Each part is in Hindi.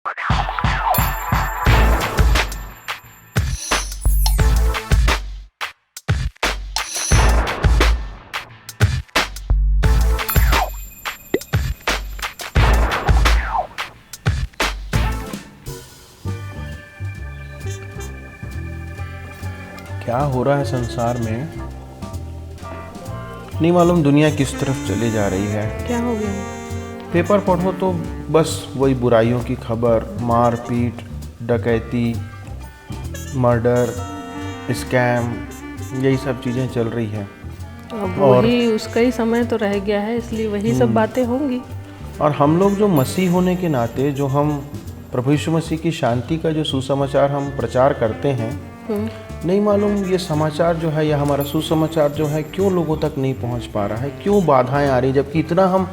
क्या हो रहा है संसार में, नहीं मालूम। दुनिया किस तरफ चली जा रही है। क्या हो गया? पेपर पढ़ो तो बस वही बुराइयों की खबर, मार पीट, डकैती, मर्डर, स्कैम, यही सब चीज़ें चल रही है। अब वही उसका ही समय तो रह गया है, इसलिए वही सब बातें होंगी। और हम लोग जो मसीह होने के नाते, जो हम प्रभु यीशु मसीह की शांति का जो सुसमाचार हम प्रचार करते हैं, नहीं मालूम ये समाचार जो है या हमारा सुसमाचार जो है क्यों लोगों तक नहीं पहुंच पा रहा है, क्यों बाधाएं आ रही, जबकि इतना हम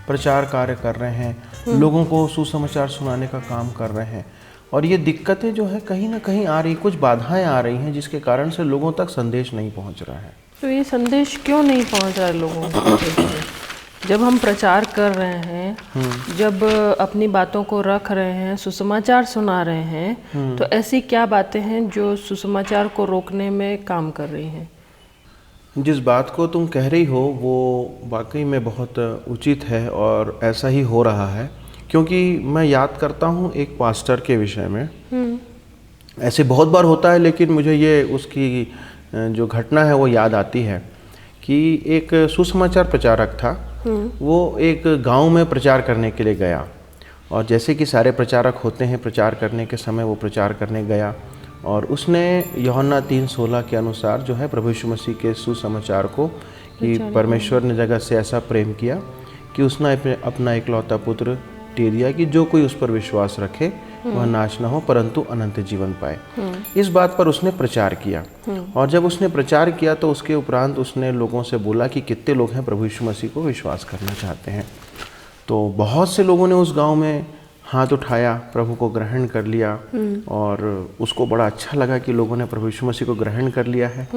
प्रचार कार्य कर रहे हैं, लोगों को सुसमाचार सुनाने का काम कर रहे हैं, और ये दिक्कतें जो है कहीं ना कहीं आ रही, कुछ बाधाएं आ रही हैं जिसके कारण से लोगों तक संदेश नहीं पहुंच रहा है। तो ये संदेश क्यों नहीं पहुंच रहा है लोगों तक? जब हम प्रचार कर रहे हैं, जब अपनी बातों को रख रहे हैं, सुसमाचार सुना रहे हैं, तो ऐसी क्या बातें हैं जो सुसमाचार को रोकने में काम कर रही हैं? जिस बात को तुम कह रही हो वो वाकई में बहुत उचित है और ऐसा ही हो रहा है, क्योंकि मैं याद करता हूँ एक पास्टर के विषय में। ऐसे बहुत बार होता है, लेकिन मुझे ये उसकी जो घटना है वो याद आती है कि एक सुसमाचार प्रचारक था। वो एक गांव में प्रचार करने के लिए गया, और जैसे कि सारे प्रचारक होते हैं, प्रचार करने के समय वो प्रचार करने गया, और उसने यूहन्ना 3:16 के अनुसार जो है प्रभु यीशु मसीह के सुसमाचार को, कि परमेश्वर ने जगत से ऐसा प्रेम किया कि उसने अपना इकलौता पुत्र दे दिया कि जो कोई उस पर विश्वास रखे वह नाश न हो परंतु अनंत जीवन पाए। इस बात पर उसने प्रचार किया, और जब उसने प्रचार किया तो उसके उपरांत उसने लोगों से बोला कि कितने लोग हैं प्रभु यीशु मसीह को विश्वास करना चाहते हैं। तो बहुत से लोगों ने उस गांव में हाथ उठाया, प्रभु को ग्रहण कर लिया, और उसको बड़ा अच्छा लगा कि लोगों ने प्रभु यीशु मसीह को ग्रहण कर लिया है।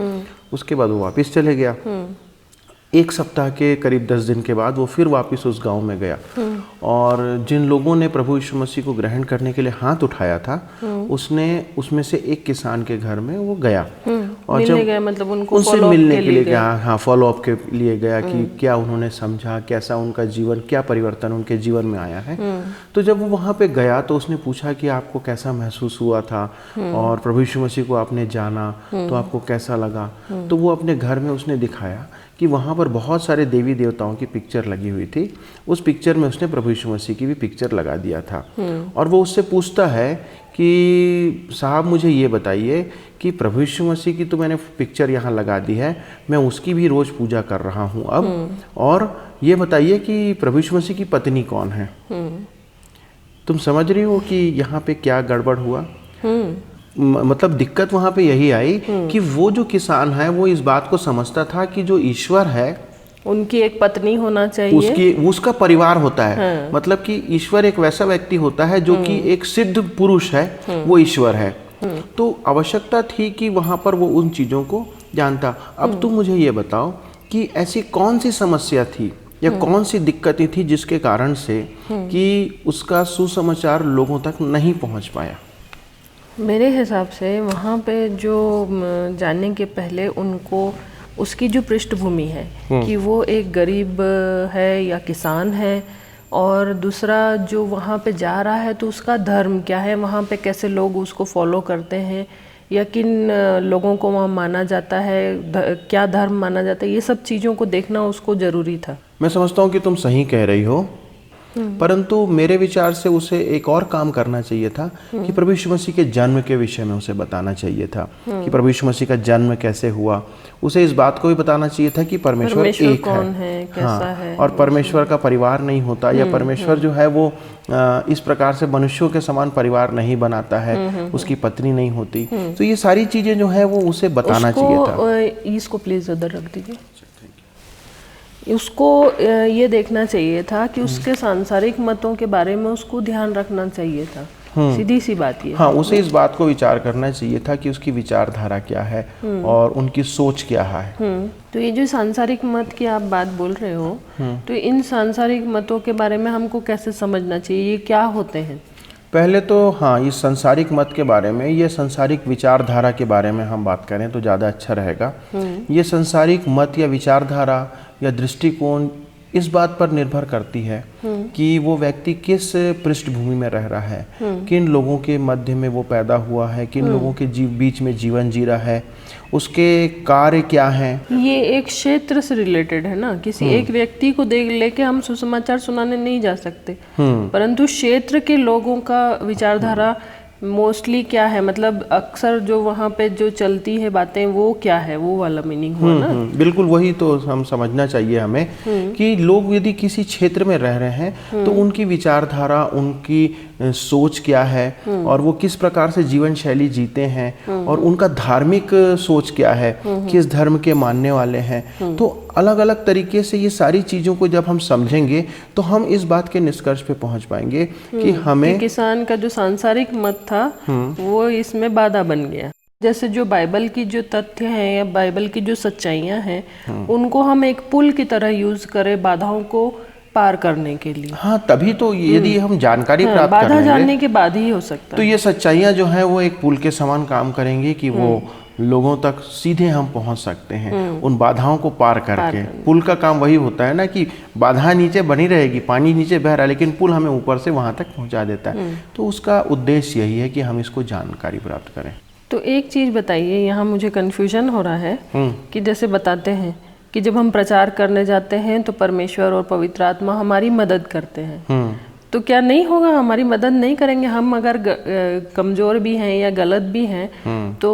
उसके बाद वो वापस चले गया। एक सप्ताह के करीब 10 दिन के बाद वो फिर वापस उस गांव में गया, और जिन लोगों ने प्रभु यीशु मसीह को ग्रहण करने के लिए हाथ उठाया था, उसने उसमें से एक किसान के घर में वो गया, और जब गया, मतलब उनको उनसे मिलने के लिए गया, हाँ, फॉलो अप के लिए गया कि क्या उन्होंने समझा, कैसा उनका जीवन, क्या परिवर्तन उनके जीवन में आया है। तो जब वो वहाँ पे गया तो उसने पूछा कि आपको कैसा महसूस हुआ था, और प्रभु यीशु मसीह को आपने जाना तो आपको कैसा लगा। तो वो अपने घर में उसने दिखाया कि वहाँ पर बहुत सारे देवी देवताओं की पिक्चर लगी हुई थी। उस पिक्चर में उसने प्रभु यीशु मसीह की भी पिक्चर लगा दिया था। और वो उससे पूछता है कि साहब मुझे ये बताइए कि प्रभु यीशु मसीह की तो मैंने पिक्चर यहाँ लगा दी है, मैं उसकी भी रोज़ पूजा कर रहा हूँ अब, और ये बताइए कि प्रभु यीशु मसीह की पत्नी कौन है। तुम समझ रही हो कि यहाँ पे क्या गड़बड़ हुआ? मतलब दिक्कत वहाँ पे यही आई कि वो जो किसान है वो इस बात को समझता था कि जो ईश्वर है उनकी एक पत्नी होना चाहिए, उसका परिवार होता है। मतलब कि ईश्वर एक वैसा व्यक्ति होता है जो कि एक सिद्ध पुरुष है, वो ईश्वर है। तो आवश्यकता थी कि वहाँ पर वो उन चीज़ों को जानता। अब तुम मुझे ये बताओ कि ऐसी कौन सी समस्या थी या कौन सी दिक्कतें थी जिसके कारण से कि उसका सुसमाचार लोगों तक नहीं पहुँच पाया? मेरे हिसाब से वहाँ पे जो जानने के पहले उनको उसकी जो पृष्ठभूमि है कि वो एक गरीब है या किसान है, और दूसरा जो वहाँ पे जा रहा है तो उसका धर्म क्या है, वहाँ पे कैसे लोग उसको फॉलो करते हैं, या किन लोगों को वहाँ माना जाता है, क्या धर्म माना जाता है, ये सब चीज़ों को देखना उसको ज़रूरी था। मैं समझता हूँ कि तुम सही कह रही हो, परंतु मेरे विचार से उसे एक और काम करना चाहिए था कि प्रभु यीशु मसीह के जन्म के विषय में उसे बताना चाहिए था कि प्रभु यीशु मसीह का जन्म कैसे हुआ। उसे इस बात को भी बताना चाहिए था कि परमेश्वर एक कौन है, कैसा है, और परमेश्वर का परिवार नहीं होता, या परमेश्वर जो है वो इस प्रकार से मनुष्यों के समान परिवार नहीं बनाता है, उसकी पत्नी नहीं होती। तो ये सारी चीजें जो है वो उसे बताना चाहिए था। इसको प्लीज उधर रख दीजिए। उसको ये देखना चाहिए था कि उसके सांसारिक मतों के बारे में उसको ध्यान रखना चाहिए था। सीधी सी बात ये। हाँ, उसे इस बात को विचार करना चाहिए था कि उसकी विचारधारा क्या है और उनकी सोच क्या है। तो ये जो सांसारिक मत की आप बात बोल रहे हो, तो इन सांसारिक मतों के बारे में हमको कैसे समझना चाहिए, ये क्या होते हैं? पहले तो हाँ, इस संसारिक मत के बारे में, ये संसारिक विचारधारा के बारे में हम बात करें तो ज़्यादा अच्छा रहेगा। ये संसारिक मत या विचारधारा या दृष्टिकोण इस बात पर निर्भर करती है कि वो व्यक्ति किस पृष्ठभूमि में रह रहा है, किन लोगों के मध्य में वो पैदा हुआ है, किन लोगों के बीच में जीवन जी रहा है, उसके कार्य क्या हैं। ये एक क्षेत्र से रिलेटेड है ना, किसी एक व्यक्ति को देख लेके हम सुसमाचार सुनाने नहीं जा सकते, परंतु क्षेत्र के लोगों का विचारधारा मोस्टली क्या है, मतलब अक्सर जो वहाँ पे जो चलती है बातें वो क्या है, वो वाला मीनिंग हुआ ना। बिल्कुल, वही तो हम समझना चाहिए हमें कि लोग यदि किसी क्षेत्र में रह रहे हैं तो उनकी विचारधारा, उनकी सोच क्या है और वो किस प्रकार से जीवन शैली जीते हैं और उनका धार्मिक सोच क्या है, किस धर्म के मानने वाले हैं। तो अलग अलग तरीके से ये सारी चीज़ों को जब हम समझेंगे तो हम इस बात के निष्कर्ष पे पहुंच पाएंगे कि हमें किसान का जो सांसारिक मत था वो इसमें बाधा बन गया। जैसे जो बाइबल की जो तथ्य हैं या बाइबल की जो सच्चाइयाँ हैं उनको हम एक पुल की तरह यूज करें बाधाओं को पार करने के लिए। हाँ, तभी तो यदि हम जानकारी प्राप्त कर बाधा जानने के बाद ही हो सकता है। तो ये सच्चाइयाँ जो है वो एक पुल के समान काम करेंगी कि वो लोगों तक सीधे हम पहुंच सकते हैं उन बाधाओं को पार करके। पुल का काम वही होता है ना कि बाधा नीचे बनी रहेगी, पानी नीचे बह रहा है, लेकिन पुल हमें ऊपर से वहां तक पहुंचा देता है। तो उसका उद्देश्य यही है कि हम इसको जानकारी प्राप्त करें। तो एक चीज बताइए, यहाँ मुझे कंफ्यूजन हो रहा है कि जैसे बताते हैं कि जब हम प्रचार करने जाते हैं तो परमेश्वर और पवित्र आत्मा हमारी मदद करते हैं, तो क्या नहीं होगा, हमारी मदद नहीं करेंगे? हम अगर कमजोर भी हैं या गलत भी हैं तो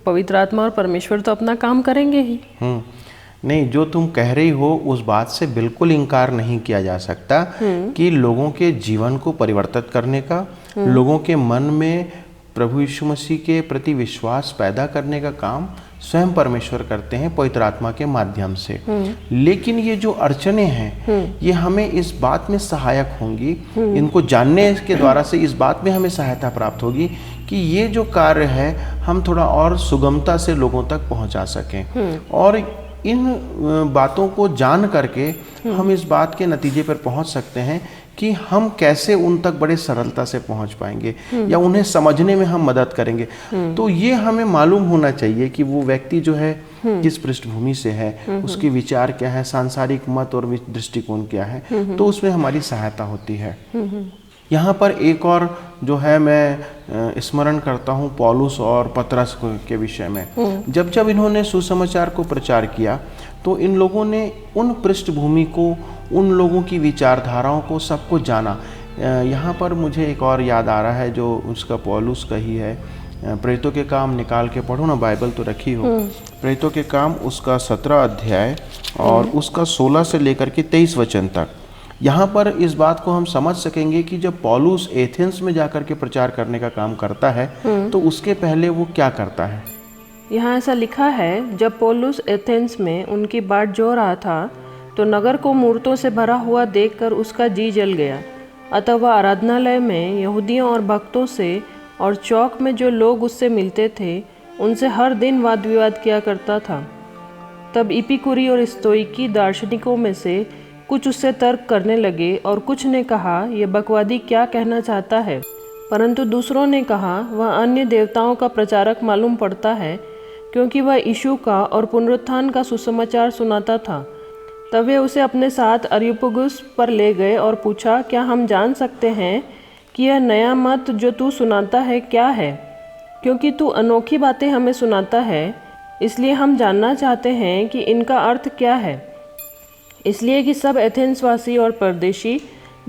पवित्र आत्मा और परमेश्वर तो अपना काम करेंगे ही। नहीं, जो तुम कह रही हो उस बात से बिल्कुल इनकार नहीं किया जा सकता कि लोगों के जीवन को परिवर्तित करने का, लोगों के मन में प्रभु यीशु मसीह के प्रति विश्वास पैदा करने का काम स्वयं परमेश्वर करते हैं पवित्र आत्मा के माध्यम से। लेकिन ये जो अड़चने हैं ये हमें इस बात में सहायक होंगी, इनको जानने के द्वारा से इस बात में हमें सहायता प्राप्त होगी कि ये जो कार्य है हम थोड़ा और सुगमता से लोगों तक पहुंचा सकें। और इन बातों को जान करके हम इस बात के नतीजे पर पहुंच सकते हैं कि हम कैसे उन तक बड़े सरलता से पहुंच पाएंगे या उन्हें समझने में हम मदद करेंगे। तो ये हमें मालूम होना चाहिए कि वो व्यक्ति जो है किस पृष्ठभूमि से है, उसके विचार क्या है, सांसारिक मत और दृष्टिकोण क्या है, तो उसमें हमारी सहायता होती है। यहाँ पर एक और जो है मैं स्मरण करता हूँ पौलुस और पतरस के विषय में। जब जब इन्होंने सुसमाचार को प्रचार किया तो इन लोगों ने उन पृष्ठभूमि को, उन लोगों की विचारधाराओं को सबको जाना। यहाँ पर मुझे एक और याद आ रहा है जो उसका पौलुस का ही है। प्रेरितों के काम निकाल के पढ़ो ना, बाइबल तो रखी हो। प्रेरितों के काम उसका 17 अध्याय और उसका 16 से लेकर के 23 वचन तक। यहाँ पर इस बात को हम समझ सकेंगे कि जब पौलुस एथेंस में जाकर के प्रचार करने का काम करता है तो उसके पहले वो क्या करता है। यहाँ ऐसा लिखा है, जब पौलुस एथेंस में उनकी बाट जो रहा था तो नगर को मूर्तों से भरा हुआ देखकर उसका जी जल गया। अतः वह आराधनालय में यहूदियों और भक्तों से और चौक में जो लोग उससे मिलते थे उनसे हर दिन वाद विवाद किया करता था। तब इपिकुरी और स्तोइकी दार्शनिकों में से कुछ उससे तर्क करने लगे और कुछ ने कहा, यह बकवादी क्या कहना चाहता है। परंतु दूसरों ने कहा, वह अन्य देवताओं का प्रचारक मालूम पड़ता है, क्योंकि वह यीशु का और पुनरुत्थान का सुसमाचार सुनाता था। तब वे उसे अपने साथ अरियुपगुस पर ले गए और पूछा, क्या हम जान सकते हैं कि यह नया मत जो तू सुनाता है क्या है? क्योंकि तू अनोखी बातें हमें सुनाता है, इसलिए हम जानना चाहते हैं कि इनका अर्थ क्या है। इसलिए कि सब एथेंस वासी और परदेशी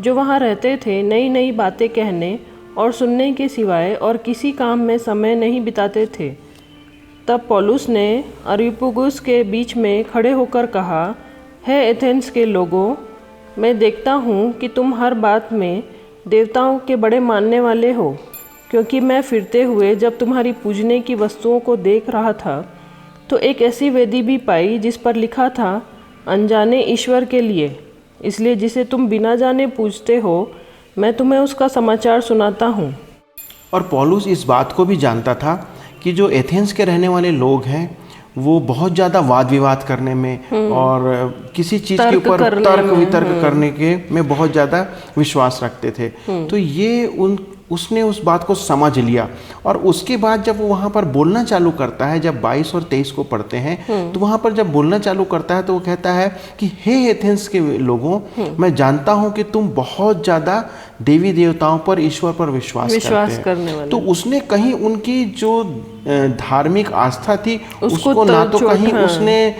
जो वहाँ रहते थे नई नई बातें कहने और सुनने के सिवाय और किसी काम में समय नहीं बिताते थे। तब पौलुस ने अरियुपगुस के बीच में खड़े होकर कहा, हे एथेंस के लोगों, मैं देखता हूँ कि तुम हर बात में देवताओं के बड़े मानने वाले हो। क्योंकि मैं फिरते हुए जब तुम्हारी पूजने की वस्तुओं को देख रहा था तो एक ऐसी वेदी भी पाई जिस पर लिखा था, अनजाने ईश्वर के लिए। इसलिए जिसे तुम बिना जाने पूजते हो, मैं तुम्हें उसका समाचार सुनाता हूँ। और पौलुस इस बात को भी जानता था कि जो एथेंस के रहने वाले लोग हैं वो बहुत ज़्यादा वाद विवाद करने में और किसी चीज़ के ऊपर तर्क वितर्क करने के में बहुत ज़्यादा विश्वास रखते थे। तो ये उसने उस बात को समझ लिया और उसके बाद जब वो वहाँ पर बोलना चालू करता है, जब 22 और 23 को पढ़ते हैं तो वहाँ पर जब बोलना चालू करता है तो वो कहता है कि हे एथेंस के लोगों, मैं जानता हूँ कि तुम बहुत ज़्यादा देवी देवताओं पर, ईश्वर पर विश्वास करने वाले। तो उसने कहीं उनकी जो धार्मिक आस्था थी उसको ना तो कहीं उसने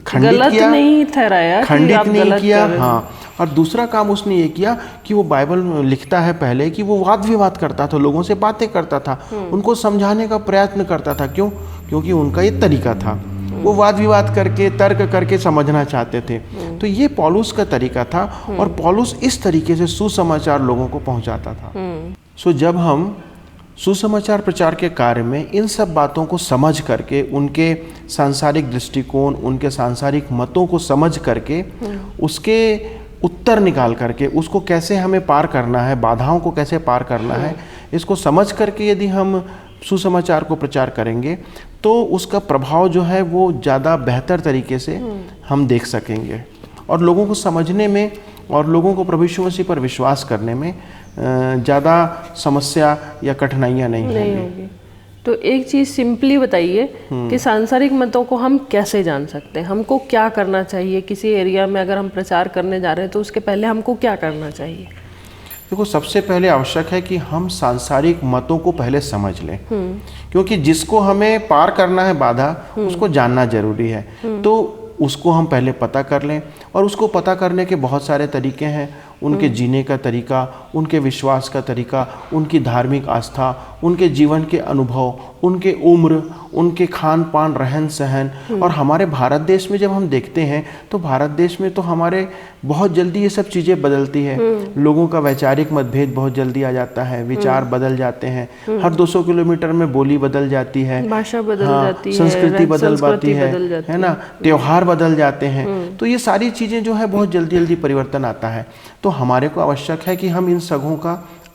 खंडित किया, नहीं ठहराया, खंडित नहीं किया। हाँ, और दूसरा काम उसने ये किया कि वो बाइबल में लिखता है पहले कि वो वाद विवाद करता था, लोगों से बातें करता था, उनको समझाने का प्रयत्न करता था। क्यों? क्योंकि उनका ये तरीका था, वो वाद विवाद करके, तर्क करके समझना चाहते थे। तो ये पौलुस का तरीका था और पौलुस इस तरीके से सुसमाचार लोगों को पहुंचाता था। सो जब हम सुसमाचार प्रचार के कार्य में इन सब बातों को समझ करके, उनके सांसारिक दृष्टिकोण, उनके सांसारिक मतों को समझ करके, उसके उत्तर निकाल करके, उसको कैसे हमें पार करना है, बाधाओं को कैसे पार करना है, इसको समझ करके यदि हम सुसमाचार को प्रचार करेंगे तो उसका प्रभाव जो है वो ज़्यादा बेहतर तरीके से हम देख सकेंगे और लोगों को समझने में और लोगों को प्रभु यीशु मसीह पर विश्वास करने में ज़्यादा समस्या या कठिनाइयाँ नहीं होंगी। तो एक चीज़ सिंपली बताइए कि सांसारिक मतों को हम कैसे जान सकते हैं, हमको क्या करना चाहिए? किसी एरिया में अगर हम प्रचार करने जा रहे हैं तो उसके पहले हमको क्या करना चाहिए? देखो, सबसे पहले आवश्यक है कि हम सांसारिक मतों को पहले समझ लें, क्योंकि जिसको हमें पार करना है बाधा, उसको जानना जरूरी है। तो उसको हम पहले पता कर लें और उसको पता करने के बहुत सारे तरीके हैं। उनके जीने का तरीका, उनके विश्वास का तरीका, उनकी धार्मिक आस्था, उनके जीवन के अनुभव, उनके उम्र, उनके खान पान, रहन सहन। और हमारे भारत देश में जब हम देखते हैं तो भारत देश में तो हमारे बहुत जल्दी ये सब चीज़ें बदलती है। लोगों का वैचारिक मतभेद बहुत जल्दी आ जाता है, विचार बदल जाते हैं, हर 200 किलोमीटर में बोली बदल जाती है, भाषा बदल जाती है, संस्कृति बदल जाती है ना, त्योहार बदल जाते हैं। तो ये सारी चीज़ें जो है बहुत जल्दी जल्दी परिवर्तन आता है। तो हमारे को आवश्यक है कि हम इन सगों का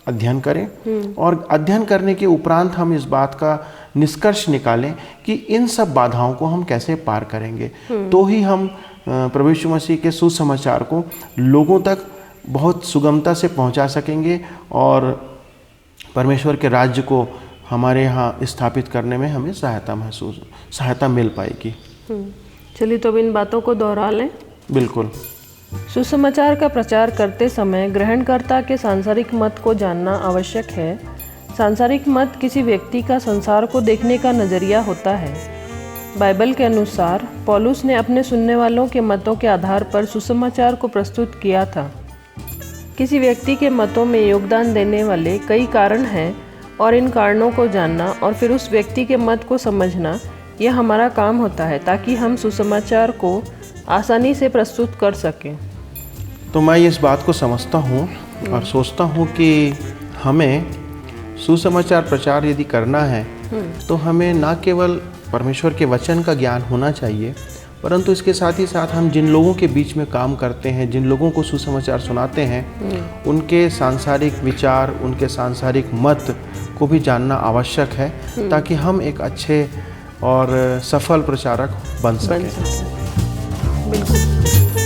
अध्ययन करें और अध्ययन करने के उपरांत हम इस बात का निष्कर्ष निकालें कि इन सब बाधाओं को हम कैसे पार करेंगे। तो ही हम प्रभु यीशु मसीह के सुसमाचार को लोगों तक बहुत सुगमता से पहुंचा सकेंगे और परमेश्वर के राज्य को हमारे यहाँ स्थापित करने में हमें सहायता मिल पाएगी। चलिए, तो अब इन बातों को दोहरा लें। बिल्कुल। सुसमाचार का प्रचार करते समय ग्रहणकर्ता के सांसारिक मत को जानना आवश्यक है। सांसारिक मत किसी व्यक्ति का संसार को देखने का नज़रिया होता है। बाइबल के अनुसार पौलुस ने अपने सुनने वालों के मतों के आधार पर सुसमाचार को प्रस्तुत किया था। किसी व्यक्ति के मतों में योगदान देने वाले कई कारण हैं और इन कारणों को जानना और फिर उस व्यक्ति के मत को समझना, यह हमारा काम होता है ताकि हम सुसमाचार को आसानी से प्रस्तुत कर सकें। तो मैं इस बात को समझता हूँ और सोचता हूँ कि हमें सुसमाचार प्रचार यदि करना है तो हमें न केवल परमेश्वर के वचन का ज्ञान होना चाहिए, परंतु इसके साथ ही साथ हम जिन लोगों के बीच में काम करते हैं, जिन लोगों को सुसमाचार सुनाते हैं, उनके सांसारिक विचार, उनके सांसारिक मत को भी जानना आवश्यक है ताकि हम एक अच्छे और सफल प्रचारक बन सकें। बिल्कुल।